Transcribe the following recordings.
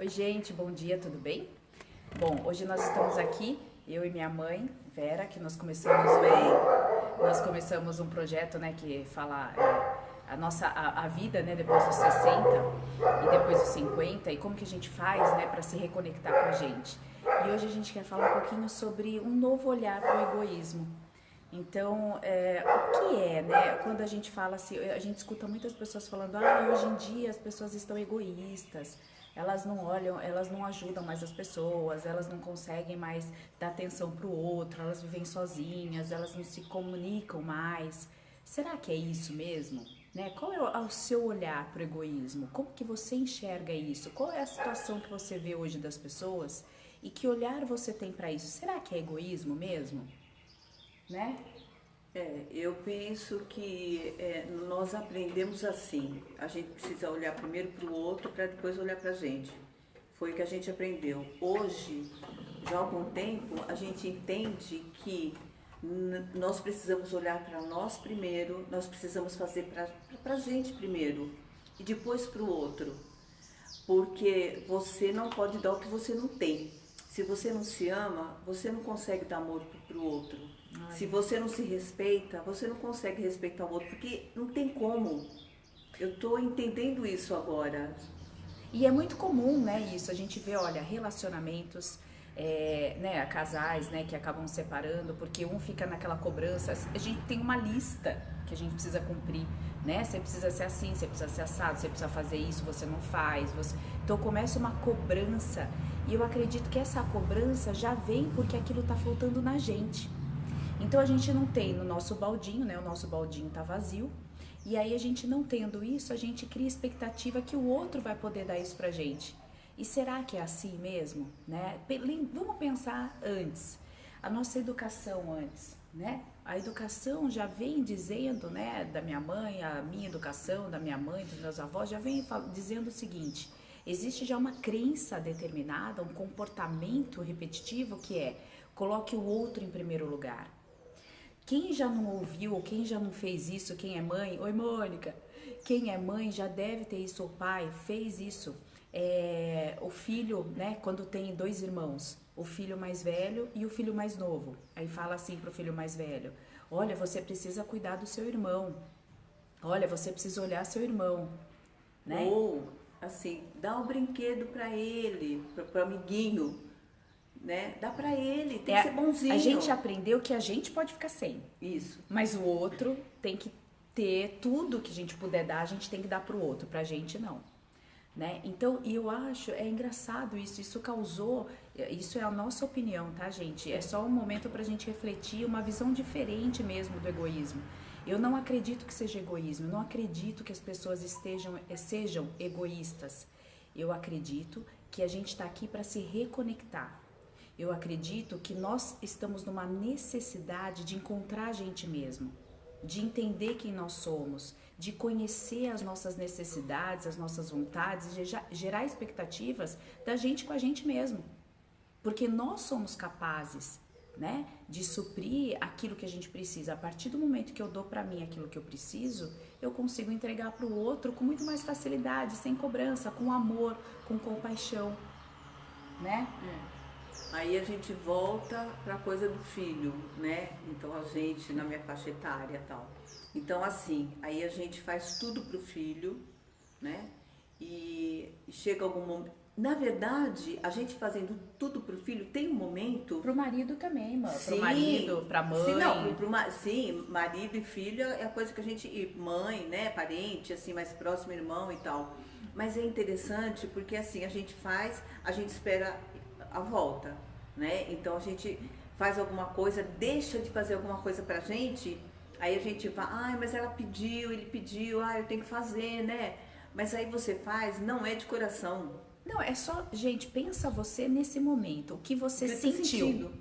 Oi, gente, bom dia, tudo bem? Bom, hoje nós estamos aqui, eu e minha mãe, Vera, que nós começamos um projeto, né, que fala a vida, né, depois dos 60 e depois dos 50 e como que a gente faz, né, para se reconectar com a gente. E hoje a gente quer falar um pouquinho sobre um novo olhar para o egoísmo. Então, o que é, né? Quando a gente fala assim, a gente escuta muitas pessoas falando, hoje em dia as pessoas estão egoístas, elas não olham, elas não ajudam mais as pessoas, elas não conseguem mais dar atenção para o outro, elas vivem sozinhas, elas não se comunicam mais. Será que é isso mesmo? Né? Qual é o seu olhar para o egoísmo? Como que você enxerga isso? Qual é a situação que você vê hoje das pessoas e que olhar você tem para isso? Será que é egoísmo mesmo? Né? Eu penso que nós aprendemos assim. A gente precisa olhar primeiro para o outro para depois olhar para a gente. Foi o que a gente aprendeu. Hoje, já há algum tempo, a gente entende que nós precisamos olhar para nós primeiro, nós precisamos fazer para a gente primeiro e depois para o outro. Porque você não pode dar o que você não tem. Se você não se ama, você não consegue dar amor para o outro. Ai. Se você não se respeita, você não consegue respeitar o outro, porque não tem como. Eu estou entendendo isso agora. E é muito comum, né, isso. A gente vê, olha, relacionamentos, né, casais, né, que acabam separando porque um fica naquela cobrança. A gente tem uma lista que a gente precisa cumprir, né? Você precisa ser assim, você precisa ser assado, você precisa fazer isso, você não faz. Então começa uma cobrança. E eu acredito que essa cobrança já vem porque aquilo tá faltando na gente. Então a gente não tem no nosso baldinho, né? O nosso baldinho tá vazio. E aí a gente não tendo isso, a gente cria expectativa que o outro vai poder dar isso pra gente. E será que é assim mesmo, né? Vamos pensar antes. A nossa educação antes, né? A educação já vem dizendo, né, da minha mãe, a minha educação, da minha mãe, dos meus avós, já vem dizendo o seguinte: existe já uma crença determinada, um comportamento repetitivo que é coloque o outro em primeiro lugar. Quem já não ouviu ou quem já não fez isso, quem é mãe, oi Mônica, quem é mãe já deve ter isso, o pai fez isso. O filho, né, quando tem dois irmãos, o filho mais velho e o filho mais novo, aí fala assim pro filho mais velho: olha, você precisa cuidar do seu irmão, olha, você precisa olhar seu irmão, né? Ou, assim, dá um brinquedo para ele, para o amiguinho, né? Dá para ele, tem que ser bonzinho. A gente aprendeu que a gente pode ficar sem. Isso. Mas o outro tem que ter tudo que a gente puder dar, a gente tem que dar pro outro, pra gente não. Né? Então, e eu acho, é engraçado isso causou, isso é a nossa opinião, tá, gente? É só um momento pra gente refletir uma visão diferente mesmo do egoísmo. Eu não acredito que seja egoísmo, eu não acredito que as pessoas sejam egoístas. Eu acredito que a gente está aqui para se reconectar. Eu acredito que nós estamos numa necessidade de encontrar a gente mesmo, de entender quem nós somos, de conhecer as nossas necessidades, as nossas vontades, gerar expectativas da gente com a gente mesmo. Porque nós somos capazes, né, de suprir aquilo que a gente precisa. A partir do momento que eu dou para mim aquilo que eu preciso, eu consigo entregar para o outro com muito mais facilidade, sem cobrança, com amor, com compaixão, né? Aí a gente volta para a coisa do filho, né? Então a gente, na minha faixa etária e tal. Então assim, aí a gente faz tudo pro filho, né? E chega algum momento. Na verdade, a gente fazendo tudo pro filho, tem um momento. Pro marido também, mano. Sim, pro marido, pra mãe. Sim, não, sim, marido e filho é a coisa que a gente. E mãe, né? Parente, assim, mais próximo, irmão e tal. Mas é interessante porque assim, a gente faz, a gente espera a volta, né? Então a gente faz alguma coisa, deixa de fazer alguma coisa pra gente, aí a gente vai, ai, mas ela pediu, ele pediu, eu tenho que fazer, né? Mas aí você faz, não é de coração. Não, é só, gente, pensa você nesse momento, o que você sentiu.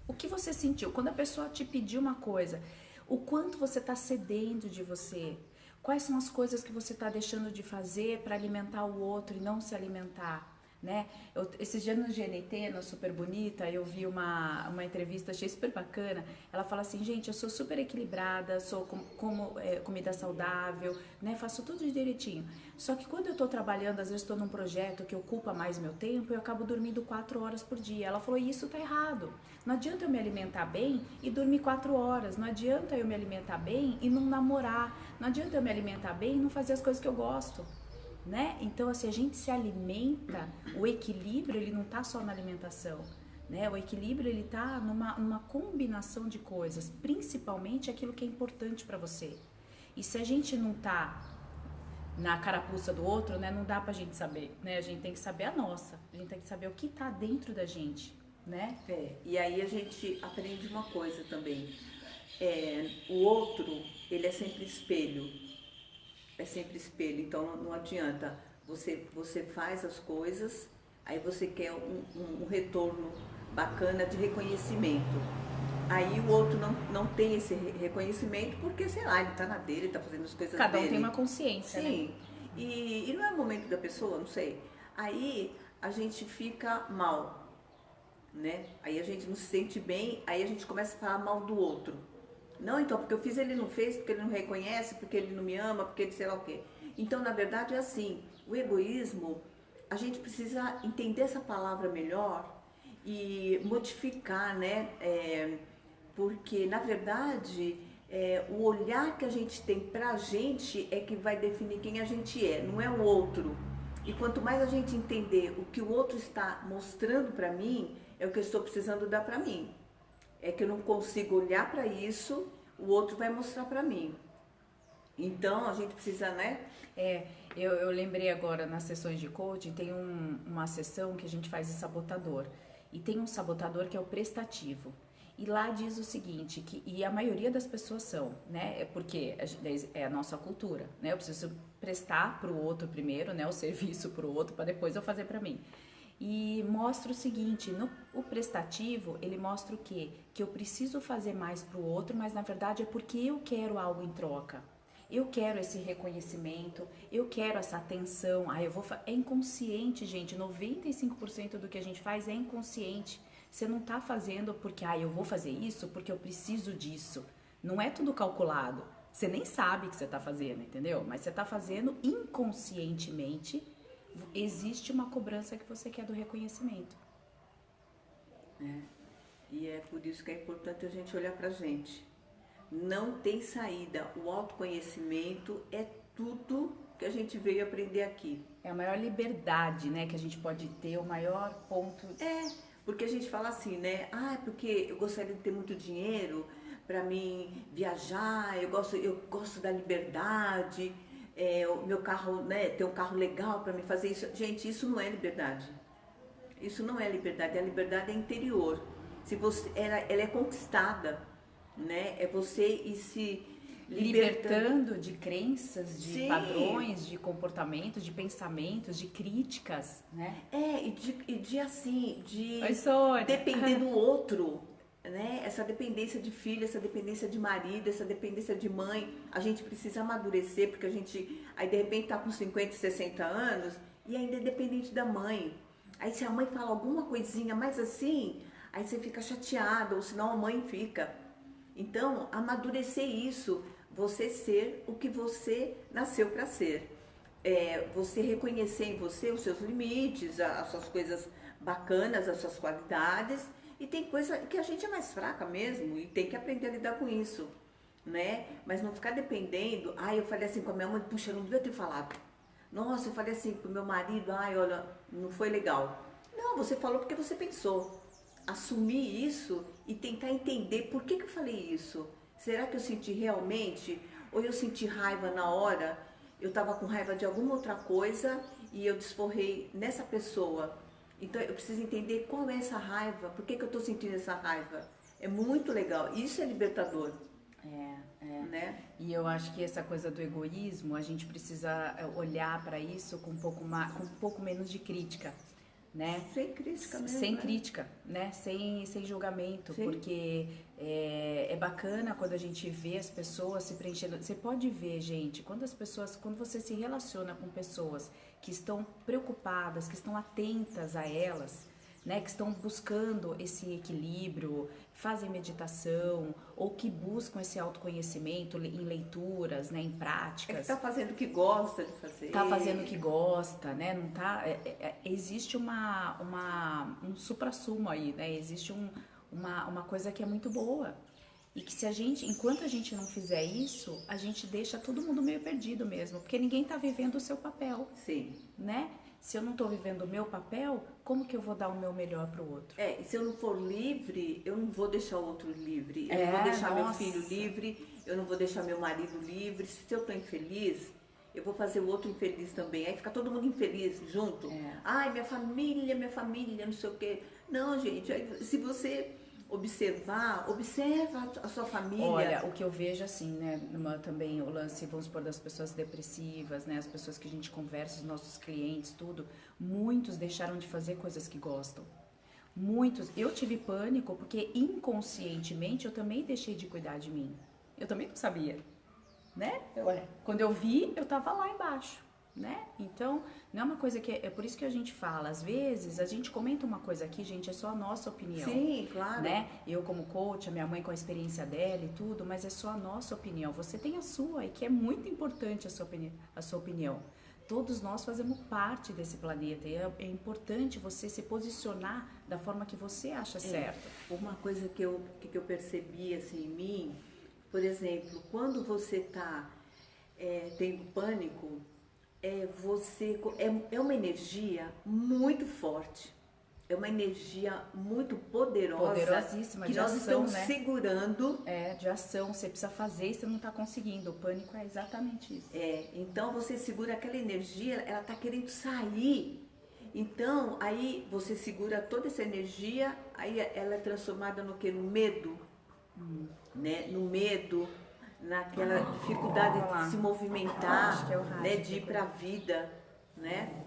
O que você sentiu quando a pessoa te pediu uma coisa, o quanto você tá cedendo de você. Quais são as coisas que você tá deixando de fazer para alimentar o outro e não se alimentar? né? Esses dias no GNT, no Super Bonita, eu vi uma entrevista, achei super bacana. Ela fala assim, gente, eu sou super equilibrada, sou como comida saudável, né? Faço tudo direitinho. Só que quando eu tô trabalhando, às vezes estou num projeto que ocupa mais meu tempo, eu acabo dormindo 4 horas por dia. Ela falou, isso tá errado. Não adianta eu me alimentar bem e dormir 4 horas. Não adianta eu me alimentar bem e não namorar. Não adianta eu me alimentar bem e não fazer as coisas que eu gosto. Né? Então, assim, a gente se alimenta, o equilíbrio, ele não tá só na alimentação, né? O equilíbrio, ele tá numa combinação de coisas, principalmente aquilo que é importante para você. E se a gente não tá na carapuça do outro, né, não dá pra gente saber, né? A gente tem que saber a nossa, a gente tem que saber o que tá dentro da gente, né? E aí a gente aprende uma coisa também, o outro, ele é sempre espelho. É sempre espelho, então não adianta. Você faz as coisas, aí você quer um retorno bacana de reconhecimento. Aí o outro não tem esse reconhecimento porque, sei lá, ele tá na dele, tá fazendo as coisas Cada dele. um tem uma consciência, Sim, né? e não é o momento da pessoa, não sei. Aí a gente fica mal, né? Aí a gente não se sente bem, aí a gente começa a falar mal do outro. Não, então, porque eu fiz, ele não fez, porque ele não reconhece, porque ele não me ama, porque ele sei lá o quê. Então, na verdade, é assim, o egoísmo, a gente precisa entender essa palavra melhor e modificar, né? Porque, na verdade, o olhar que a gente tem pra gente é que vai definir quem a gente é, não é o outro. E quanto mais a gente entender o que o outro está mostrando pra mim, é o que eu estou precisando dar pra mim. É que eu não consigo olhar para isso, o outro vai mostrar para mim. Então a gente precisa, né? Eu lembrei agora nas sessões de coaching, tem uma sessão que a gente faz de sabotador. E tem um sabotador que é o prestativo. E lá diz o seguinte, e a maioria das pessoas são, né? É porque é a nossa cultura, né? Eu preciso prestar para o outro primeiro, né? O serviço para o outro, para depois eu fazer para mim. E mostra o seguinte, o prestativo, ele mostra o quê? Que eu preciso fazer mais pro outro, mas na verdade é porque eu quero algo em troca. Eu quero esse reconhecimento, eu quero essa atenção. É inconsciente, gente. 95% do que a gente faz é inconsciente. Você não tá fazendo porque, eu vou fazer isso porque eu preciso disso. Não é tudo calculado. Você nem sabe que você tá fazendo, entendeu? Mas você tá fazendo inconscientemente. Existe uma cobrança que você quer do reconhecimento. E é por isso que é importante a gente olhar pra gente. Não tem saída. O autoconhecimento é tudo que a gente veio aprender aqui. É a maior liberdade, né, que a gente pode ter, o maior ponto. Porque a gente fala assim, né? É porque eu gostaria de ter muito dinheiro para mim viajar, eu gosto da liberdade, o meu carro, né, ter um carro legal para me fazer isso. Gente, isso não é liberdade. Isso não é liberdade, a liberdade é interior. Se você, ela é conquistada, né? É você ir se libertando de crenças, de Sim. padrões, de comportamentos, de pensamentos, de críticas, né? De Oi, Sônia. depender do outro, né? Essa dependência de filho, essa dependência de marido, essa dependência de mãe. A gente precisa amadurecer, porque a gente, aí de repente tá com 50, 60 anos e ainda é dependente da mãe. Aí se a mãe fala alguma coisinha mais assim, aí você fica chateada, ou senão a mãe fica. Então, amadurecer isso, você ser o que você nasceu para ser. Você reconhecer em você os seus limites, as suas coisas bacanas, as suas qualidades. E tem coisa que a gente é mais fraca mesmo e tem que aprender a lidar com isso, né? Mas não ficar dependendo. Eu falei assim com a minha mãe, puxa, eu não devia ter falado. Nossa, eu falei assim pro meu marido, olha, não foi legal. Não, você falou porque você pensou. Assumir isso e tentar entender por que eu falei isso. Será que eu senti realmente? Ou eu senti raiva na hora? Eu estava com raiva de alguma outra coisa e eu desforrei nessa pessoa. Então eu preciso entender qual é essa raiva, por que eu estou sentindo essa raiva. É muito legal, isso é libertador. Né? E eu acho que essa coisa do egoísmo, a gente precisa olhar para isso com um pouco menos de crítica, né? Sem crítica mesmo. Sem né? crítica, né? Sem julgamento, Sim. porque é bacana quando a gente vê as pessoas se preenchendo. Você pode ver, gente, quando você se relaciona com pessoas que estão preocupadas, que estão atentas a elas, né, que estão buscando esse equilíbrio, fazem meditação ou que buscam esse autoconhecimento em leituras, né, em práticas. É que tá fazendo o que gosta de fazer. Tá fazendo o que gosta, né? Não tá, existe um suprassumo aí, né? Existe uma coisa que é muito boa. E que enquanto a gente não fizer isso, a gente deixa todo mundo meio perdido mesmo, porque ninguém tá vivendo o seu papel, Sim. né? Se eu não tô vivendo o meu papel, como que eu vou dar o meu melhor pro outro? E se eu não for livre, eu não vou deixar o outro livre. Eu não vou deixar meu filho livre, eu não vou deixar meu marido livre. Se eu tô infeliz, eu vou fazer o outro infeliz também. Aí fica todo mundo infeliz junto. Ai, minha família, não sei o quê. Não, gente, se você observa a sua família. Olha, o que eu vejo assim, né, também o lance, vamos supor, das pessoas depressivas, né, as pessoas que a gente conversa, os nossos clientes, tudo, muitos deixaram de fazer coisas que gostam. Muitos. Eu tive pânico porque inconscientemente eu também deixei de cuidar de mim. Eu também não sabia, né? Quando eu vi, eu tava lá embaixo, né? Então, não é uma coisa que... É por isso que a gente fala, às vezes, a gente comenta uma coisa aqui, gente, é só a nossa opinião. Sim, claro. Né? Eu como coach, a minha mãe com a experiência dela e tudo, mas é só a nossa opinião. Você tem a sua, e que é muito importante a sua opinião. Todos nós fazemos parte desse planeta e é importante você se posicionar da forma que você acha certo. Uma coisa que eu percebi assim, em mim, por exemplo, quando você está tendo pânico, é uma energia muito forte, é uma energia muito poderosa, poderosíssima, que de nós ação, estamos né? segurando. De ação, você precisa fazer e você não está conseguindo. O pânico é exatamente isso. Então você segura aquela energia, ela está querendo sair. Então aí você segura toda essa energia, aí ela é transformada no quê? No medo, né? No medo, naquela dificuldade de se movimentar, Acho que é o rádio, né? De ir para a vida, né?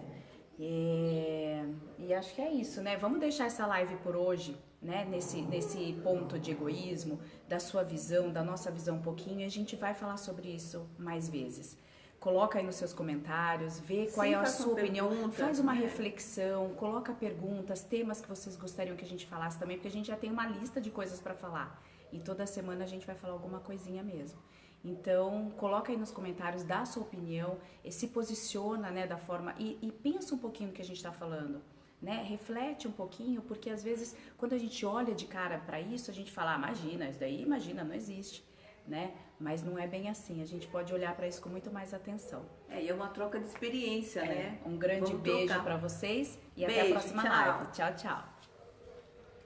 E acho que é isso, né? Vamos deixar essa live por hoje, né? Nesse ponto de egoísmo, da sua visão, da nossa visão um pouquinho, e a gente vai falar sobre isso mais vezes. Coloca aí nos seus comentários, vê qual é a sua opinião, faz uma reflexão, coloca perguntas, temas que vocês gostariam que a gente falasse também, porque a gente já tem uma lista de coisas para falar. E toda semana a gente vai falar alguma coisinha mesmo. Então, coloca aí nos comentários, dá a sua opinião, se posiciona, né, da forma... E pensa um pouquinho no que a gente está falando, né? Reflete um pouquinho, porque às vezes, quando a gente olha de cara para isso, a gente fala, imagina, isso daí, imagina, não existe, né? Mas não é bem assim, a gente pode olhar para isso com muito mais atenção. E é uma troca de experiência, né? Um grande beijo para vocês e até a próxima live. Tchau, tchau.